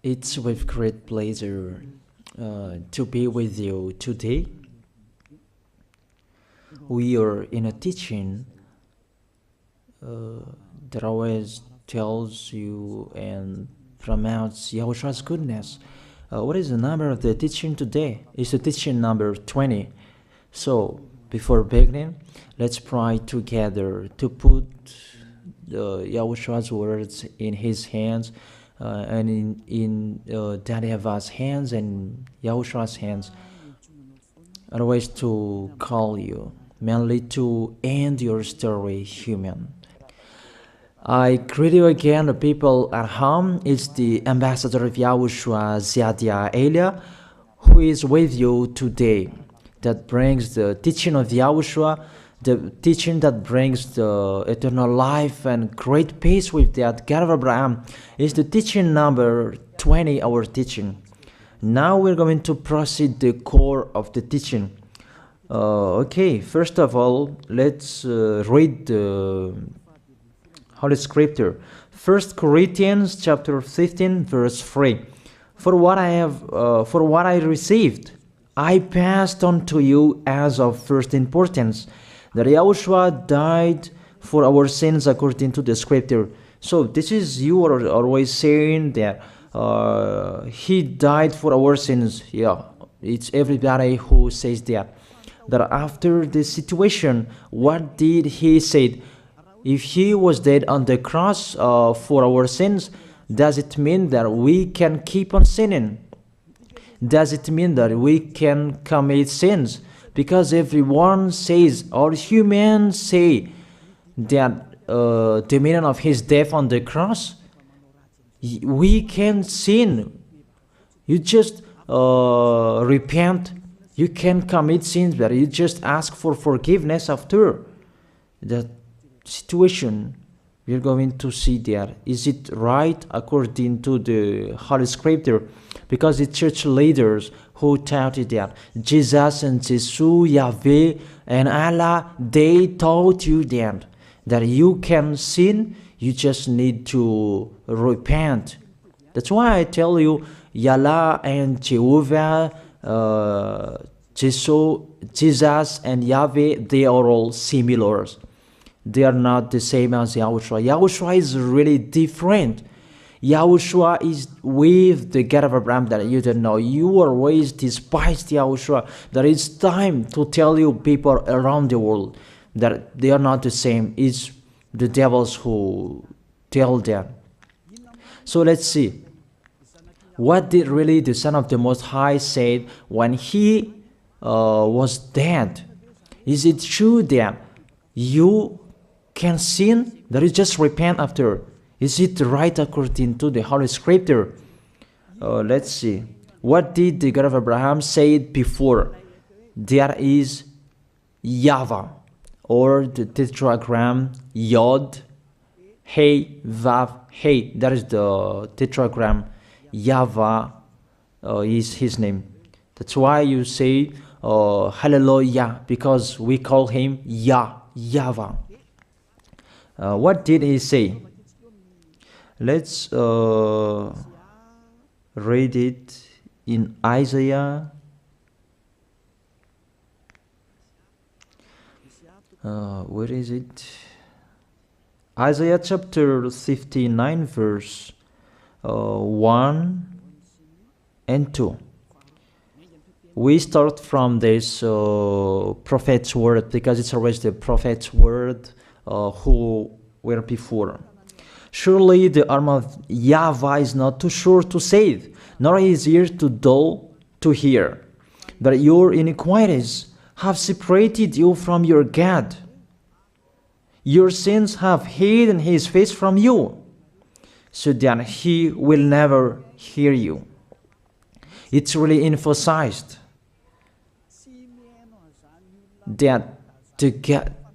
It's with great pleasure to be with you today. We are in a teaching that always tells you and promotes Yahushua's goodness. What is the number of the teaching today? It's the teaching number 20. So, before beginning, let's pray together to put Yahushua's words in his hands and in Daddy YAHVAH's hands and Yahushua's hands. Otherwise, to call you, mainly to end your story human. I greet you again, the people at home. It's the ambassador of Yahushua, Ziadia Elia, who is with you today. That brings the teaching of Yahushua, the teaching that brings the eternal life and great peace with that God of Abraham. Is the teaching number 20, our teaching. Now we're going to proceed the core of the teaching. Okay, first of all, let's read the Holy Scripture. 1 Corinthians chapter 15, verse 3. For what I received, I passed on to you as of first importance, that Yahushua died for our sins according to the Scripture. So this is, you are always saying that he died for our sins. Yeah, it's everybody who says that. That after the situation, what did he say? If he was dead on the cross for our sins, does it mean that we can keep on sinning? Does it mean that we can commit sins? Because everyone says, or humans say, that the meaning of his death on the cross, we can sin. You just repent. You can commit sins, but you just ask for forgiveness after that situation. We're going to see that. Is it right according to the Holy Scripture? Because the church leaders who taught it that Jesus and Jesus, Yahweh and Allah, they taught you that you can sin, you just need to repent. That's why I tell you, Yahlah and Jehovah, Jesus and Yahweh, they are all similar. They are not the same as Yahushua. Yahushua is really different. Yahushua is with the God of Abraham that you don't know. You always despised Yahushua. That it's time to tell you people around the world that they are not the same. It's the devils who tell them. So let's see. What did really the Son of the Most High say when he was dead? Is it true that you can sin? That is just repent after. Is it right according to the Holy Scripture? Let's see. What did the God of Abraham say before? There is YAHVAH, or the tetragram Yod, Hey, Vav, Hey. That is the tetragram. YAHVAH is his name. That's why you say Hallelujah, because we call him YAHVAH. What did he say? Let's read it in Isaiah. Where is it? Isaiah chapter 59, verse 1 and 2. We start from this prophet's word, because it's always the prophet's word who were before. Surely the arm of YAHVAH is not too short to save, nor his ear too dull to hear. But your iniquities have separated you from your God. Your sins have hidden his face from you, so that he will never hear you. It's really emphasized that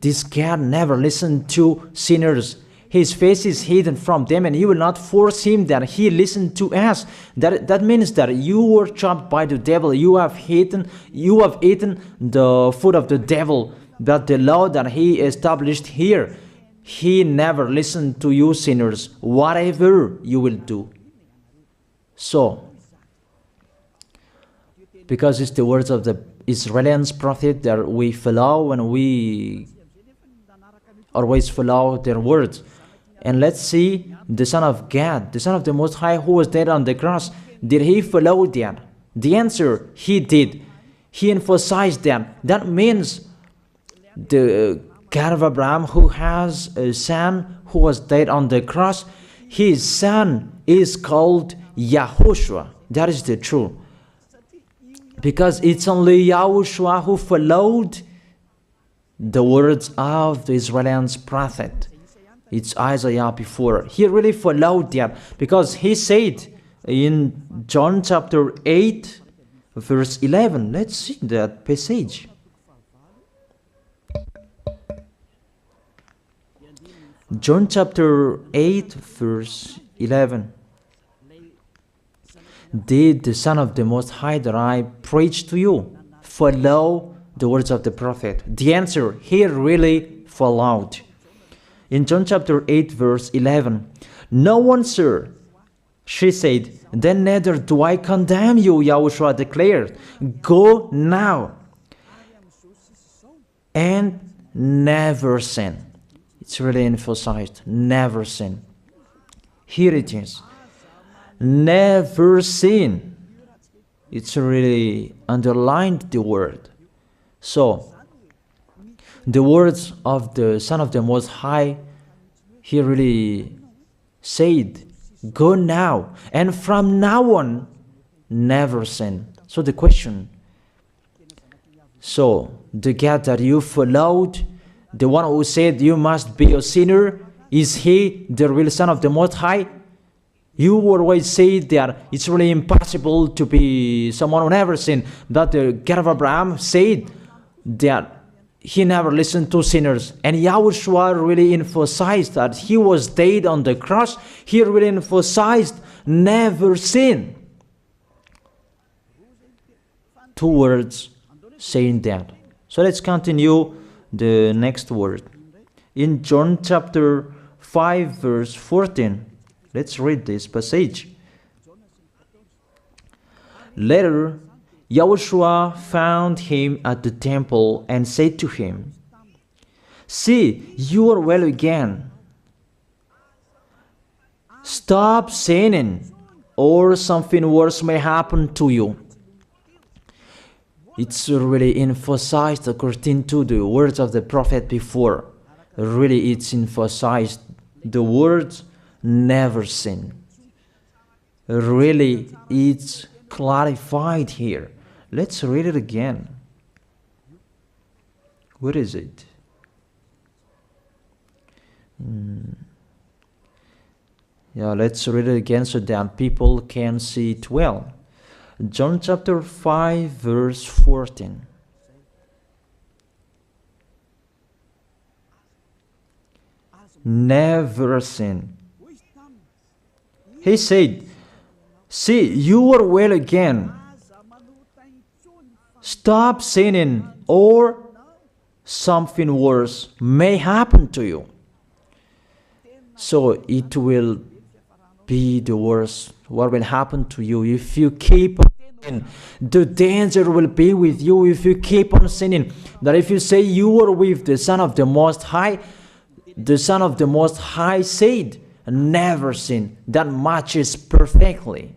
this God never listened to sinners. His face is hidden from them, and you will not force him that he listened to us. That means that you were trapped by the devil. You have eaten the food of the devil. But the law that he established here, he never listened to you sinners, whatever you will do. So, because it's the words of the Israeli prophet that we follow, and we always follow their words. And let's see the Son of God, the Son of the Most High, who was dead on the cross. Did he follow that? The answer, he did. He emphasized that. That means the God of Abraham, who has a son who was dead on the cross, his son is called YAHOSHUAH. That is the truth. Because it's only YAHOSHUAH who followed the words of the Israeli prophet. It's Isaiah before. He really followed that, because he said in John chapter 8, verse 11. Let's see that passage. John chapter 8, verse 11. Did the Son of the Most High that I preach to you follow the words of the prophet? The answer, he really followed. In John chapter 8, verse 11, no one, sir, she said, then neither do I condemn you, YAHOSHUAH declared. Go now and never sin. It's really emphasized, never sin. Here it is. Never sin. It's really underlined the word. So, the words of the Son of the Most High, he really said, go now, and from now on, never sin. So the question, so the God that you followed, the one who said you must be a sinner, is he the real Son of the Most High? You always say that it's really impossible to be someone who never sinned. But the God of Abraham said that he never listened to sinners. And YAHOSHUAH really emphasized that he was dead on the cross. He really emphasized never sin. Two words saying that. So let's continue the next word. In John chapter 5, verse 14, let's read this passage. Later, YAHOSHUAH found him at the temple and said to him, see, you are well again. Stop sinning, or something worse may happen to you. It's really emphasized according to the words of the prophet before. Really, it's emphasized the words never sin. Really, it's clarified here. Let's read it again. Where is it? Yeah, let's read it again so that people can see it well. John chapter 5, verse 14. Never sin. He said, see, you are well again. Stop sinning, or something worse may happen to you. So it will be the worst. What will happen to you if you keep on sinning? The danger will be with you if you keep on sinning. That if you say you are with the Son of the Most High, the Son of the Most High said, never sin. That matches perfectly.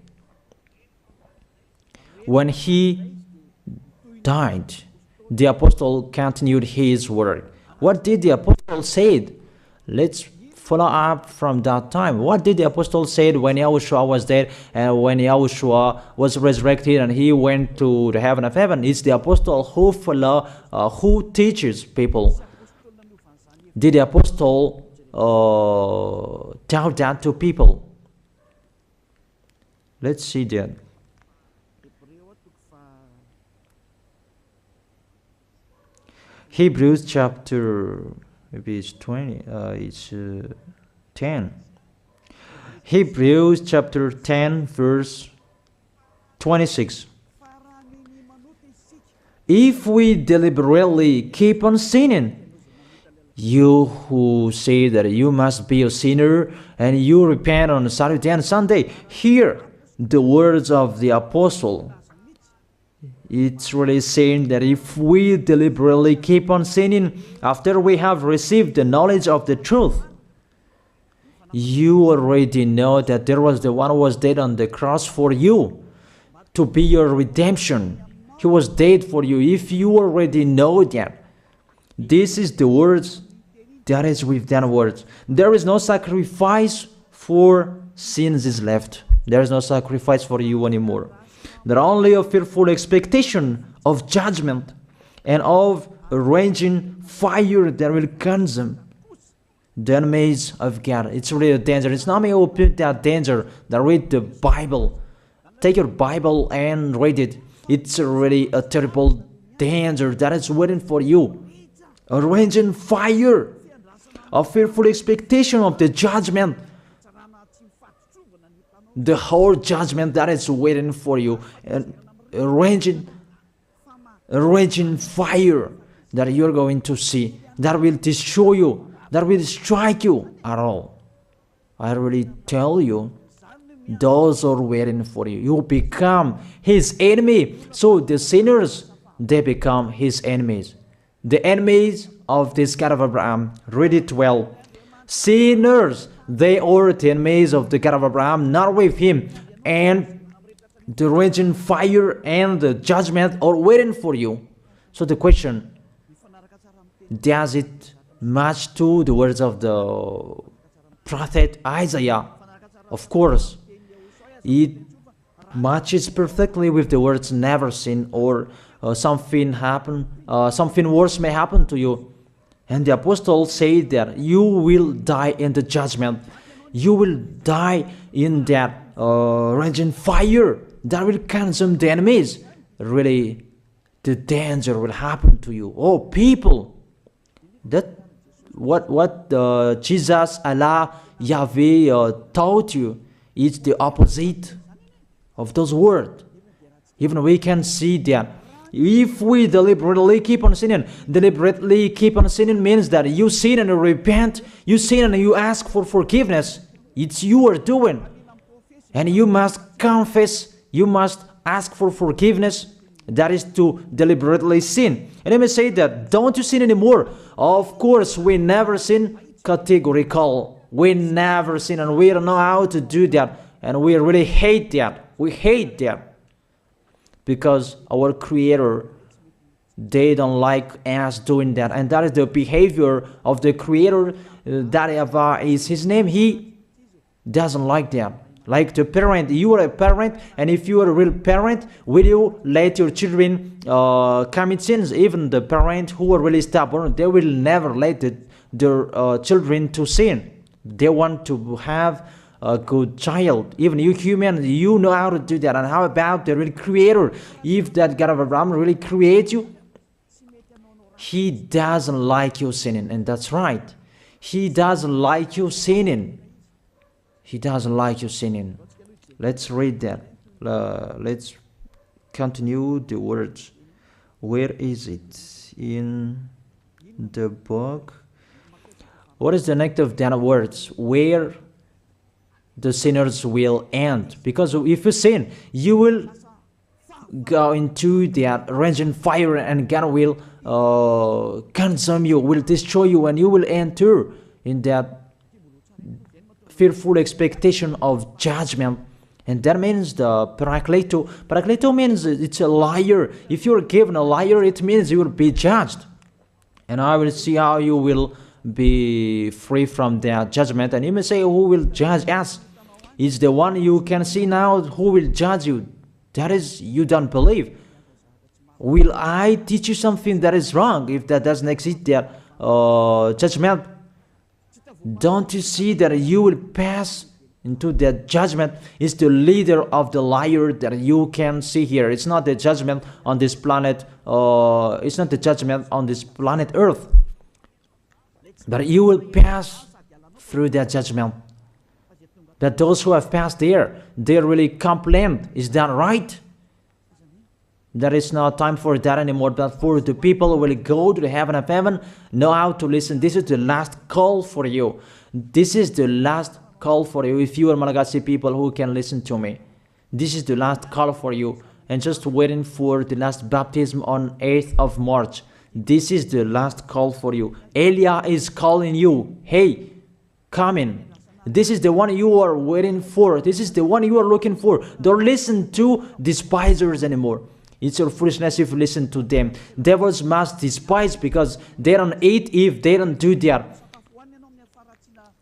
When he died, the apostle continued his work. What did the apostle say? Let's follow up from that time. What did the apostle say when YAHOSHUAH was dead and when YAHOSHUAH was resurrected and he went to the heaven of heaven? It's the apostle who teaches people. Did the apostle tell that to people? Let's see that. Hebrews chapter, maybe it's 20, it's 10. Hebrews chapter 10, verse 26. If we deliberately keep on sinning, you who say that you must be a sinner and you repent on Saturday and Sunday, here the words of the apostle. It's really saying that if we deliberately keep on sinning after we have received the knowledge of the truth, you already know that there was the one who was dead on the cross for you to be your redemption. He was dead for you. If you already know that, this is the words that is with that words. There is no sacrifice for sins is left. There is no sacrifice for you anymore. There are only a fearful expectation of judgment and of a raging fire that will consume the enemies of God. It's really a danger. It's not me who put that danger that read the Bible. Take your Bible and read it. It's really a terrible danger that is waiting for you. A raging fire, a fearful expectation of the judgment. The whole judgment that is waiting for you, and a raging fire that you're going to see, that will destroy you, that will strike you at all. I really tell you, those are waiting for you. You become his enemy. So the sinners, they become his enemies. The enemies of this God of Abraham. Read it well. Sinners, they are the enemies of the God of Abraham, not with him. And the raging fire and the judgment are waiting for you. So the question, does it match to the words of the prophet Isaiah? Of course, it matches perfectly with the words never sin, or something worse may happen to you. And the apostle said that you will die in the judgment. You will die in that raging fire that will consume the enemies. Really, the danger will happen to you. Oh, people, that what Jesus, Allah, Yahweh taught you is the opposite of those words. Even we can see that. If we deliberately keep on sinning means that you sin and you repent, you sin and you ask for forgiveness. It's you are doing. And you must confess, you must ask for forgiveness. That is to deliberately sin. And let me say that, don't you sin anymore. Of course, we never sin, categorical. We never sin, and we don't know how to do that. And we really hate that. We hate that. Because our Creator, they don't like us doing that. And that is the behavior of the Creator. That YAHVAH is his name. He doesn't like that. Like the parent, you are a parent, and if you are a real parent, will you let your children commit sins? Even the parent who are really stubborn, they will never let their children to sin. They want to have a good child. Even you human, you know how to do that. And how about the real Creator? If that God of Abraham really creates you, he doesn't like you sinning. And that's right. He doesn't like you sinning. He doesn't like you sinning. Let's read that. Let's continue the words. Where is it? In the book. What is the next of that words? Where the sinners will end. Because if you sin, you will go into that raging fire, and God will consume you, will destroy you, and you will enter in that fearful expectation of judgment. And that means the parakleto. Parakleto means it's a liar. If you're given a liar, it means you will be judged. And I will see how you will be free from that judgment. And you may say, who will judge us? It's the one you can see now who will judge you. That is, you don't believe. Will I teach you something that is wrong if that doesn't exist, that judgment? Don't you see that you will pass into that judgment? Is the leader of the liar that you can see here. It's not the judgment on this planet. It's not the judgment on this planet Earth. But you will pass through that judgment. That those who have passed there, they really complain. Is that right? There is no time for that anymore. But for the people who will go to the heaven of heaven, know how to listen. This is the last call for you. This is the last call for you. If you are Malagasy people who can listen to me, This is the last call for you. And just waiting for the last baptism on 8th of March. This is the last call for you. Elia is calling you. Hey, come in. This is the one you are waiting for. This is the one you are looking for. Don't listen to despisers anymore. It's your foolishness if you listen to them. Devils must despise because they don't eat if they don't do that.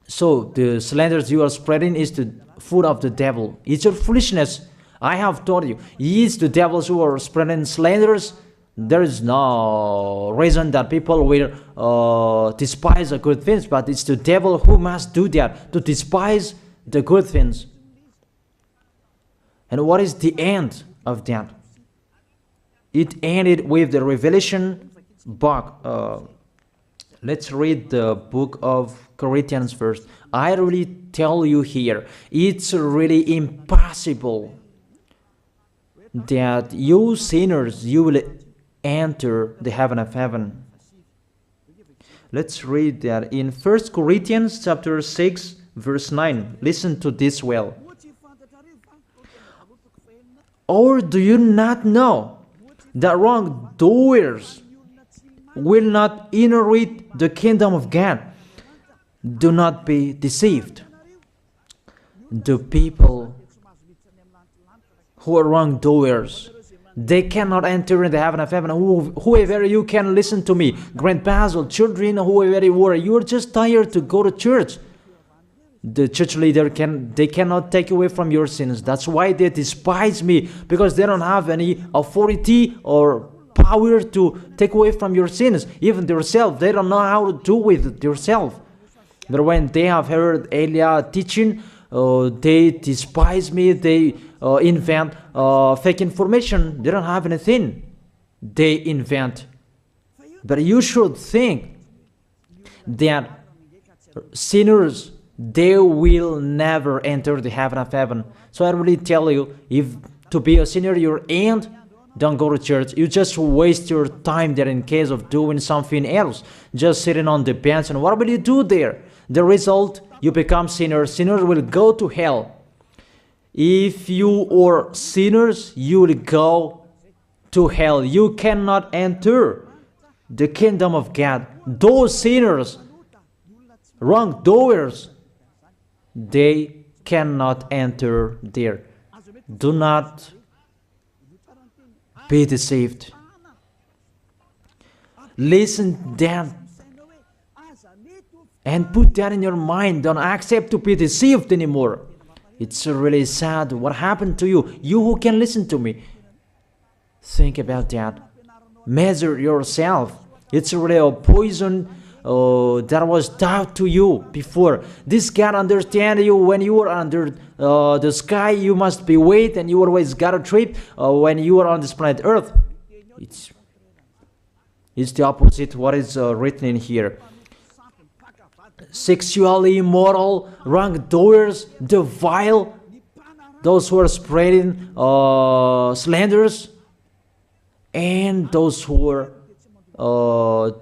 So the slanders you are spreading is the food of the devil. It's your foolishness. I have told you. It's the devils who are spreading slanders. There is no reason that people will despise the good things, but it's the devil who must do that, to despise the good things. And what is the end of that? It ended with the Revelation book. Let's read the book of Corinthians first. I really tell you here, it's really impossible that you sinners, you will enter the heaven of heaven. Let's read that in 1 Corinthians chapter 6 verse 9. Listen to this well. Or do you not know that wrongdoers will not inherit the kingdom of God? Do not be deceived. The people who are wrongdoers, they cannot enter in the heaven of heaven. Whoever you can listen to me, grandpas or children, whoever you are, you are just tired to go to church. The church leader they cannot take away from your sins. That's why they despise me, because they don't have any authority or power to take away from your sins. Even themselves, they don't know how to do with themselves. But when they have heard Elia teaching, they despise me. They invent fake information. They don't have anything. They invent. But you should think that sinners, they will never enter the heaven of heaven. So I really tell you, if to be a sinner you're in, don't go to church. You just waste your time there in case of doing something else. Just sitting on the bench, and what will you do there? The result, you become sinners. Sinners will go to hell. If you are sinners, you will go to hell. You cannot enter the kingdom of God. Those sinners, wrongdoers, they cannot enter there. Do not be deceived. Listen then and put that in your mind. Don't accept to be deceived anymore. It's really sad what happened to you. You who can listen to me, think about that. Measure yourself. It's really a poison that was taught to you before. This God understands you when you are under the sky. You must be wait, and you always got a trip when you are on this planet Earth. It's the opposite what is written in here. Sexually immoral, wrongdoers, the vile, those who are spreading slanders, and those who are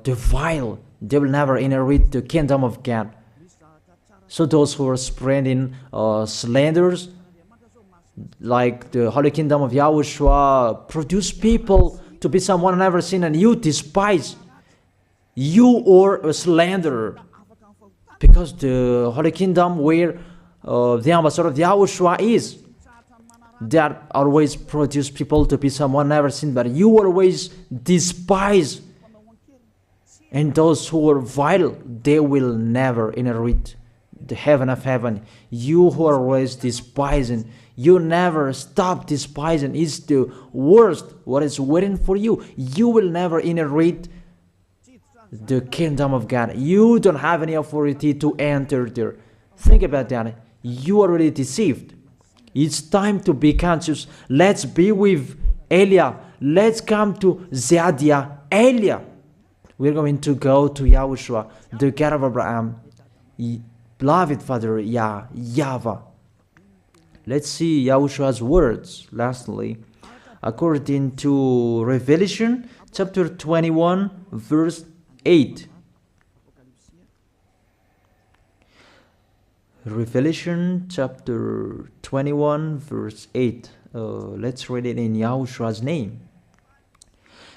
the vile, they will never inherit the kingdom of God. So those who are spreading slanders, like the Holy Kingdom of YAHOSHUAH, produce people to be someone never seen, and you despise. You are a slanderer. Because the Holy Kingdom where the ambassador of YAHOSHUAH is, that always produce people to be someone never seen, but you always despise. And those who are vile, they will never inherit the heaven of heaven. You who are always despising, you never stop despising. It's the worst what is waiting for you. You will never inherit the kingdom of God. You don't have any authority to enter there. Think about that. You are already deceived. It's time to be conscious. Let's be with Elia. Let's come to Zadiah. Elia. We're going to go to YAHOSHUAH, the God of Abraham, beloved Father YAHVAH. Let's see YAHOSHUAH's words. Lastly, according to Revelation chapter 21 verse 8. Revelation chapter 21 verse 8. Let's read it in Yahoshua's name.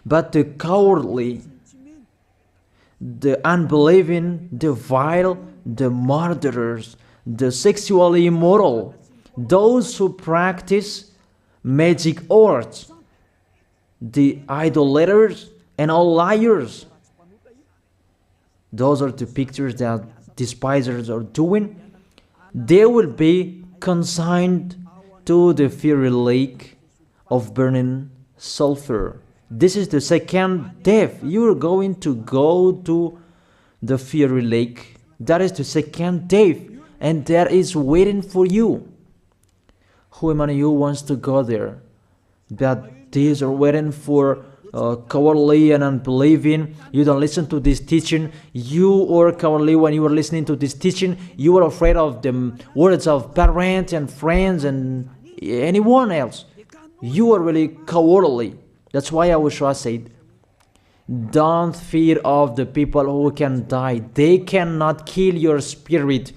But the cowardly, the unbelieving, the vile, the murderers, the sexually immoral, those who practice magic arts, the idolaters, and all liars. Those are the pictures that despisers are doing. They will be consigned to the fiery lake of burning sulfur. This is the second death. You are going to go to the fiery lake. That is the second death, and that is waiting for you. Who among you wants to go there? That these are waiting for cowardly and unbelieving. You don't listen to this teaching. You are cowardly when you are listening to this teaching. You are afraid of the words of parents and friends and anyone else. You are really cowardly. That's why YAHOSHUAH said, don't fear of the people who can die. They cannot kill your spirit.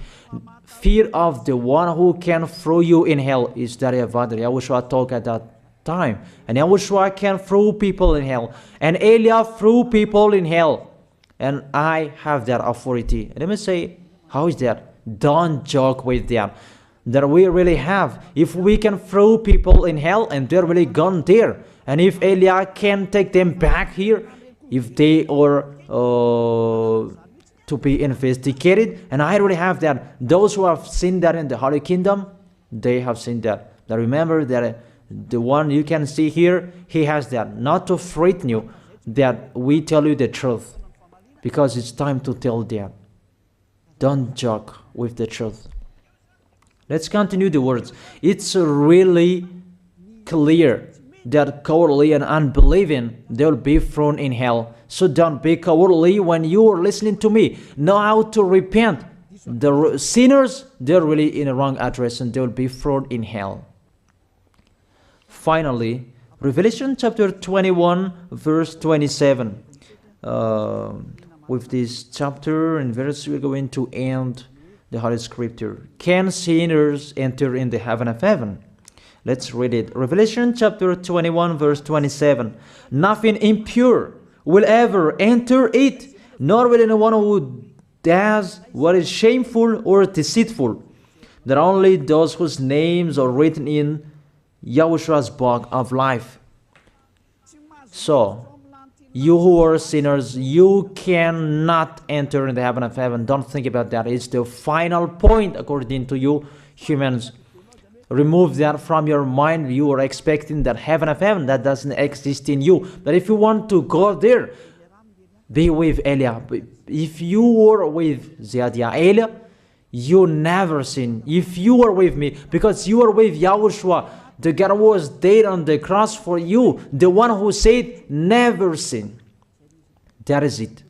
Fear of the one who can throw you in hell. Is that YAHVAH? YAHOSHUAH talked at that time. And YAHOSHUAH can throw people in hell. And Elia threw people in hell. And I have that authority. Let me say, how is that? Don't joke with that. That we really have. If we can throw people in hell and they're really gone there, and if Elia can take them back here, if they are to be investigated, and I really have that. Those who have seen that in the Holy Kingdom, they have seen that. Now remember that the one you can see here, he has that. Not to frighten you, that we tell you the truth, because it's time to tell that. Don't joke with the truth. Let's continue the words. It's really clear that cowardly and unbelieving, they'll be thrown in hell. So don't be cowardly when you are listening to me. Know how to repent. The sinners, they're really in a wrong address and they'll be thrown in hell. Finally, Revelation chapter 21, verse 27. With this chapter and verse, we're going to end the Holy Scripture. Can sinners enter in the heaven of heaven? Let's read it. Revelation chapter 21, verse 27. Nothing impure will ever enter it, nor will anyone who does what is shameful or deceitful. That only those whose names are written in YAHOSHUAH's book of life. So, you who are sinners, you cannot enter in the heaven of heaven. Don't think about that. It's the final point according to you humans. Remove that from your mind. You are expecting that heaven of heaven that doesn't exist in you. But if you want to go there, be with Elia. If you were with Elia, you never sin. If you are with me, because you are with YAHOSHUAH, the God was dead on the cross for you, the one who said never sin. That is it.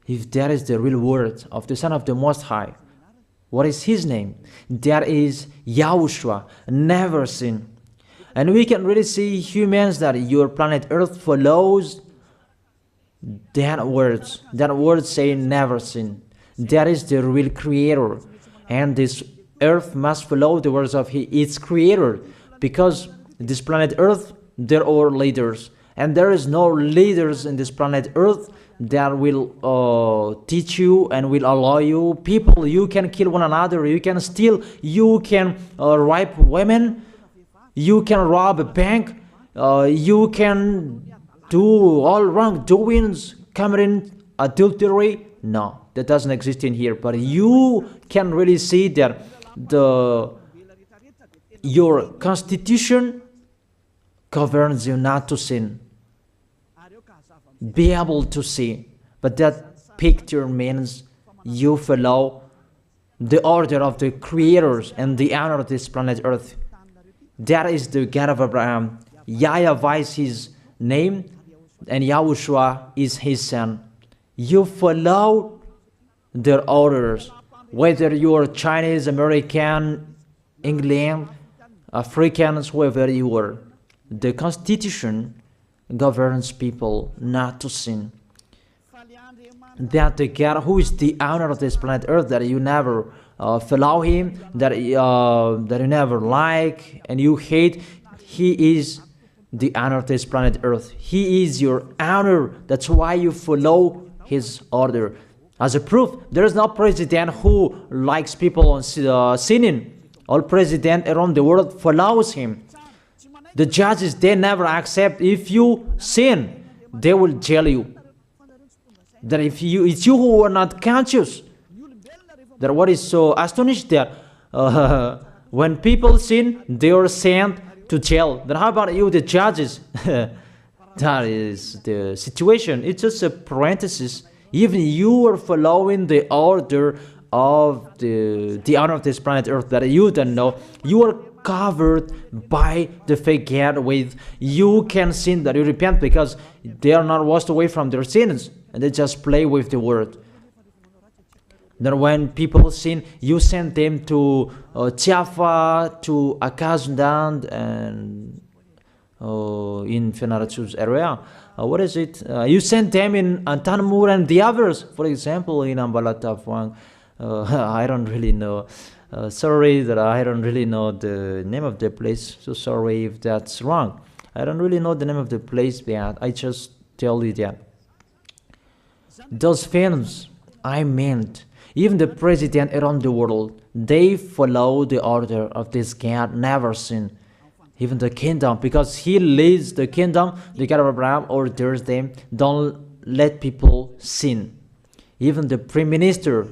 If that is the real word of the Son of the Most High, what is his name? That is YAHOSHUAH, never sin. And we can really see humans that your planet Earth follows that words. That word saying never sin. That is the real creator. And this Earth must follow the words of its creator. Because this planet Earth, there are leaders. And there is no leaders in this planet Earth that will teach you and will allow you. People, you can kill one another, you can steal, you can rape women, you can rob a bank, you can do all wrongdoings, committing adultery. No, that doesn't exist in here. But you can really see that your constitution governs you not to sin. Be able to see. But that picture means you follow the order of the creators and the honor of this planet Earth. That is the God of Abraham. YAHVAH is his name, and YAHOSHUAH is his son. You follow their orders, whether you are Chinese, American, England, Africans, whoever you are. The Constitution governs people not to sin. That the God who is the owner of this planet Earth, that you never follow him, that you never like and you hate, he is the honor of this planet Earth. He is your honor. That's why you follow his order. As a proof, there is no president who likes people sinning. All president around the world follows him. The judges, they never accept if you sin, they will jail you. That if it's you who are not conscious. That what is so astonished that when people sin, they are sent to jail. Then how about you, the judges? That is the situation. It's just a parenthesis. Even you are following the order of the honor of this planet Earth that you don't know. You are covered by the fake God with you can sin that you repent because they are not washed away from their sins and they just play with the word. Then when people sin, you send them to YAHVAH, to Akazundand, and in Fenarachu's area. What is it? You send them in Antanmur and the others. For example, in Ambalatafwang, I don't really know. Sorry that I don't really know the name of the place. So sorry if that's wrong. I don't really know the name of the place, but I just tell you that. Those films, I meant, even the president around the world, they follow the order of this God, never sin. Even the kingdom, because he leads the kingdom, the God of Abraham orders them, don't let people sin. Even the prime minister,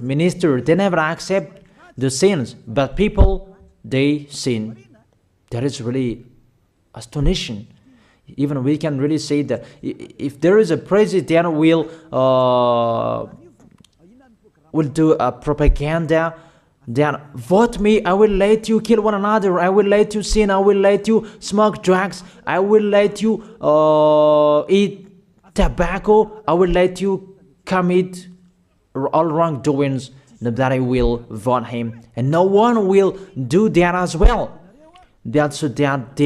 they never accept the sins, but people, they sin. That is really astonishing. Even we can really say that if there is a president will do a propaganda, then vote me, I will let you kill one another, I will let you sin, I will let you smoke drugs, I will let you eat tobacco, I will let you commit all wrongdoings, that I will vote him. And no one will do that as well. That's so that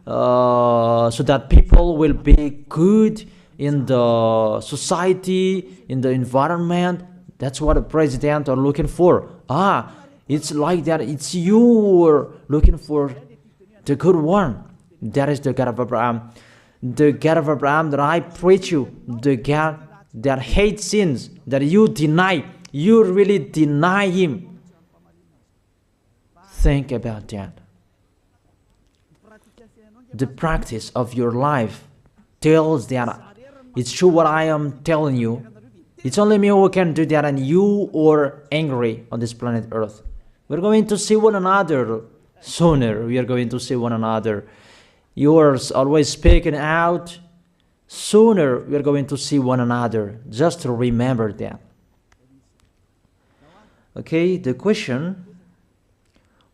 so that people will be good in the society, in the environment. That's what the president are looking for. It's like that. It's you who are looking for the good one. That is the God of Abraham. The God of Abraham that I preach you. The God that hates sins, that you deny. You really deny him. Think about that. The practice of your life tells that it's true what I am telling you. It's only me who can do that, and you are angry on this planet Earth. We're going to see one another sooner. We are going to see one another. You are always speaking out. Sooner we are going to see one another. Just remember that. Okay, the question,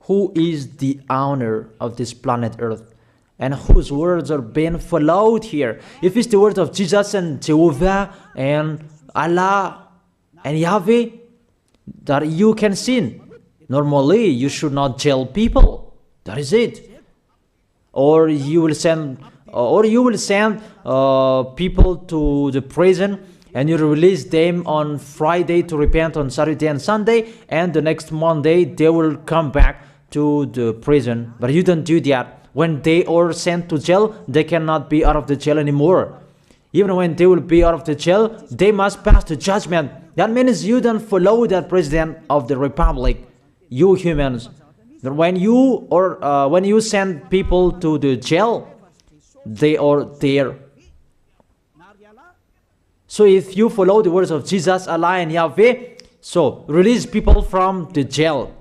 who is the owner of this planet Earth? And whose words are being followed here? If it's the words of Jesus and Jehovah and Allah and Yahweh, that you can sin. Normally, you should not jail people. That is it. Or you will send people to the prison, and you release them on Friday to repent on Saturday and Sunday, and the next Monday they will come back to the prison. But you don't do that. When they are sent to jail, they cannot be out of the jail anymore. Even when they will be out of the jail, they must pass the judgment. That means you don't follow that president of the republic, you humans. When you send people to the jail, they are there. So if you follow the words of Jesus, Allah and Yahweh, so release people from the jail.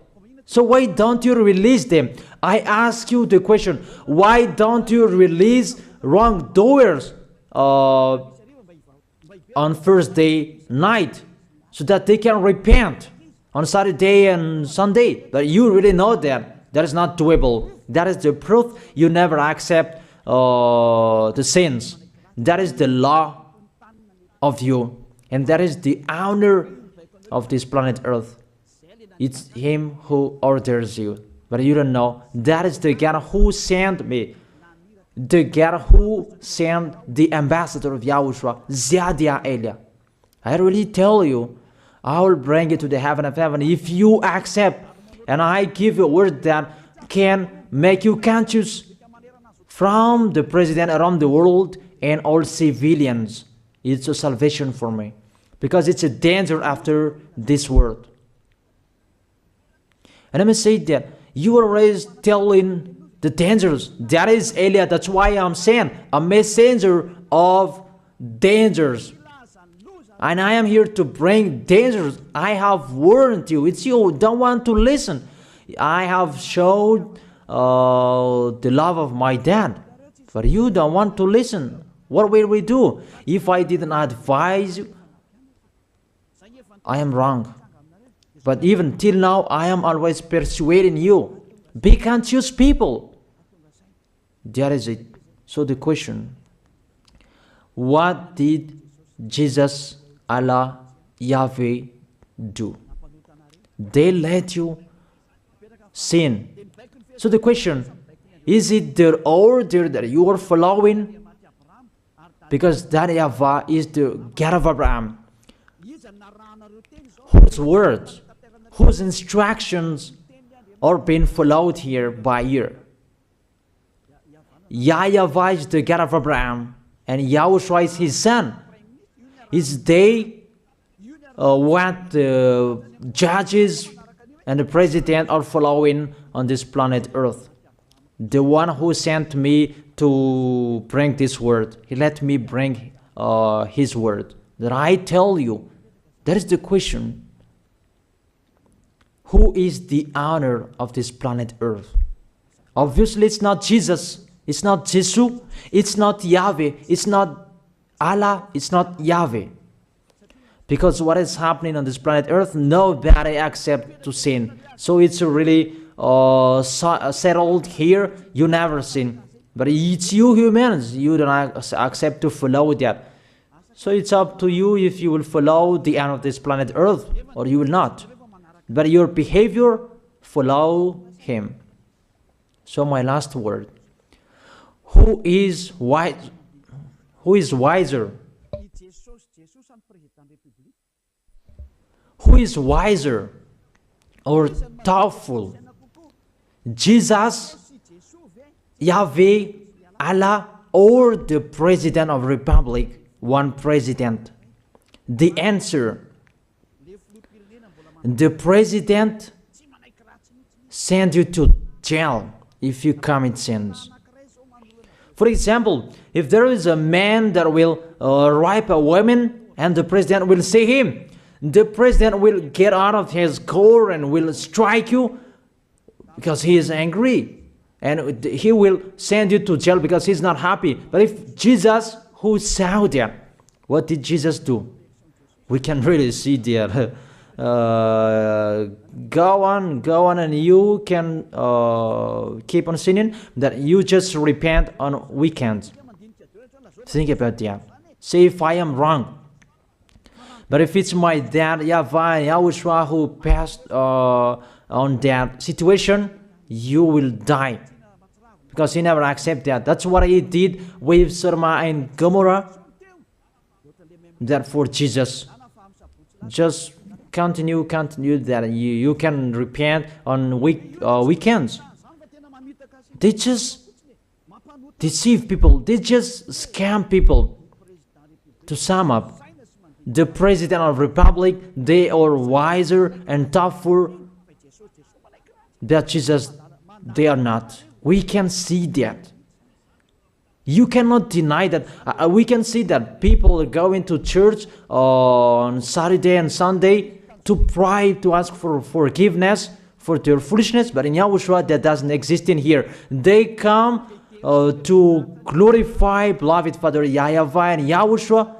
So why don't you release them? I ask you the question, why don't you release wrongdoers on Thursday night so that they can repent on Saturday and Sunday? But you really know that that is not doable. That is the proof you never accept the sins. That is the law of you, and that is the honor of this planet Earth. It's him who orders you, but you don't know. That is the God who sent me, the God who sent the ambassador of Yahushua, Zadia Elia. I really tell you, I will bring you to the heaven of heaven if you accept. And I give you a word that can make you conscious from the president around the world and all civilians. It's a salvation for me, because it's a danger after this world. And let me say that you are always telling the dangers. That is Elia. That's why I'm saying a messenger of dangers. And I am here to bring dangers. I have warned you. It's you don't want to listen. I have showed the love of my dad, but you don't want to listen. What will we do? If I didn't advise you, I am wrong. But even till now, I am always persuading you. Be conscious people. That is it. So the question, what did Jesus, Allah, Yahweh do? They let you sin. So the question, is it their order that you are following? Because that YAHVAH is the God of Abraham, whose words, whose instructions are being followed here by year. YAHVAH is the God of Abraham, and YAHOSHUAH is his son. Is they what the judges and the president are following on this planet Earth. The one who sent me to bring this word, he let me bring his word. That I tell you, that is the question. Who is the owner of this planet Earth? Obviously, it's not Jesus. It's not Jesus. It's not Yahweh. It's not Allah. It's not Yahweh. Because what is happening on this planet Earth, nobody accepts to sin. So it's really settled here. You never sin. But it's you humans. You don't accept to follow that. So it's up to you if you will follow the end of this planet Earth or you will not. But your behavior, follow him. So my last word. Who is wise? Who is wiser? Who is wiser or thoughtful? Jesus, Yahweh, Allah, or the President of Republic? One president. The answer, the president send you to jail if you commit sins. For example, if there is a man that will rape a woman and the president will see him, the president will get out of his car and will strike you because he is angry. And he will send you to jail because he's not happy. But if Jesus, who saw that, what did Jesus do? We can really see that. Go on, and you can keep on sinning, that you just repent on weekends. Think about that. Say if I am wrong. But if it's my dad, YAHVAH, YAHOSHUAH, who passed on that situation, you will die. Because he never accepted that. That's what he did with Sodom and Gomorrah. Therefore, Jesus, just continue that you can repent on weekends. They just deceive people. They just scam people. To sum up, the President of Republic, they are wiser and tougher than Jesus. They are not. We can see that. You cannot deny that. We can see that people are going to church on Saturday and Sunday to pray, to ask for forgiveness for their foolishness. But in YAHOSHUAH, that doesn't exist in here. They come to glorify beloved Father YAHVAH and YAHOSHUAH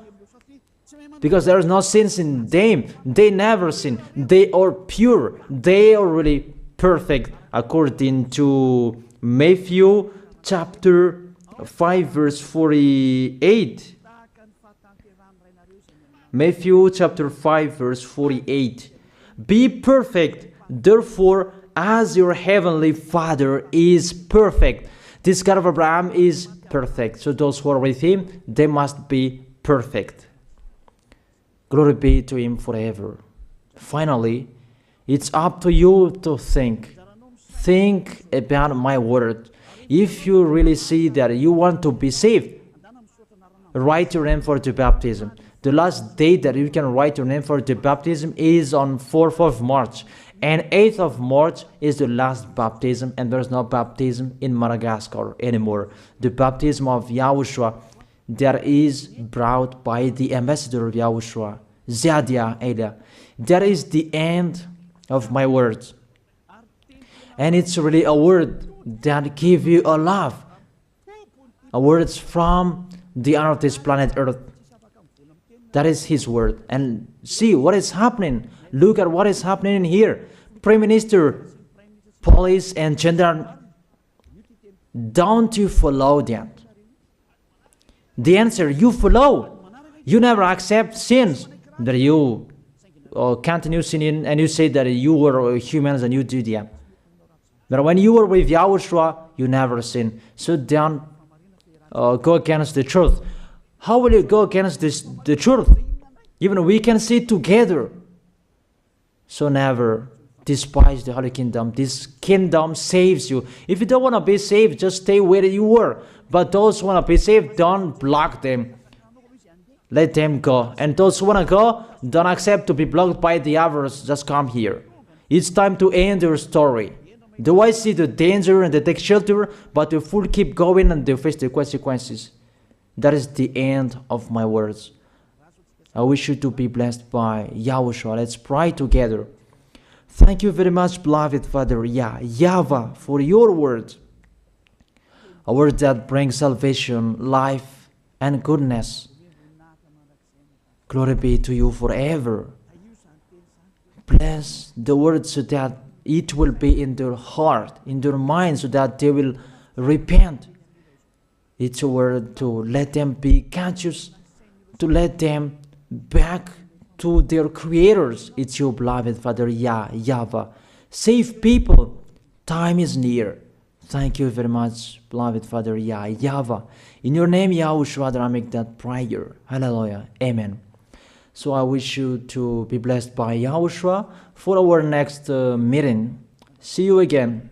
because there is no sins in them. They never sin. They are pure. They are really perfect according to Matthew chapter 5 verse 48. Matthew chapter 5 verse 48. Be perfect, therefore, as your heavenly Father is perfect. This God of Abraham is perfect. So those who are with him, they must be perfect. Glory be to him forever. Finally, it's up to you to think. Think about my word. If you really see that you want to be saved, write your name for the baptism. The last date that you can write your name for the baptism is on 4th of March. And 8th of March is the last baptism, and there's no baptism in Madagascar anymore. The baptism of Yahushua that is brought by the ambassador of Yahushua, Zadia Ada. That is the end of my words. And it's really a word that gives you a love. A word from the honor of this planet Earth. That is his word. And see what is happening. Look at what is happening here. Prime Minister, police and gendarme, don't you follow that? The answer, you follow. You never accept sins. That you continue sinning and you say that you were humans and you do that. But when you were with Yahushua, you never sin. So don't go against the truth. How will you go against the truth? Even we can see together. So never despise the Holy Kingdom. This kingdom saves you. If you don't want to be saved, just stay where you were. But those who want to be saved, don't block them. Let them go. And those who want to go, don't accept to be blocked by the others. Just come here. It's time to end your story. Do I see the danger and they take shelter, but the fool keep going and they face the consequences? That is the end of my words. I wish you to be blessed by Yahushua. Let's pray together. Thank you very much, beloved Father YAHVAH, for your word. A word that brings salvation, life, and goodness. Glory be to you forever. Bless the word so that it will be in their heart, in their mind, so that they will repent. It's a word to let them be conscious, to let them back to their creators. It's your beloved Father YAHVAH. Save people. Time is near. Thank you very much, beloved Father YAHVAH. In your name, Yahushua, that I make that prayer. Hallelujah. Amen. So I wish you to be blessed by Yahushua for our next meeting. See you again.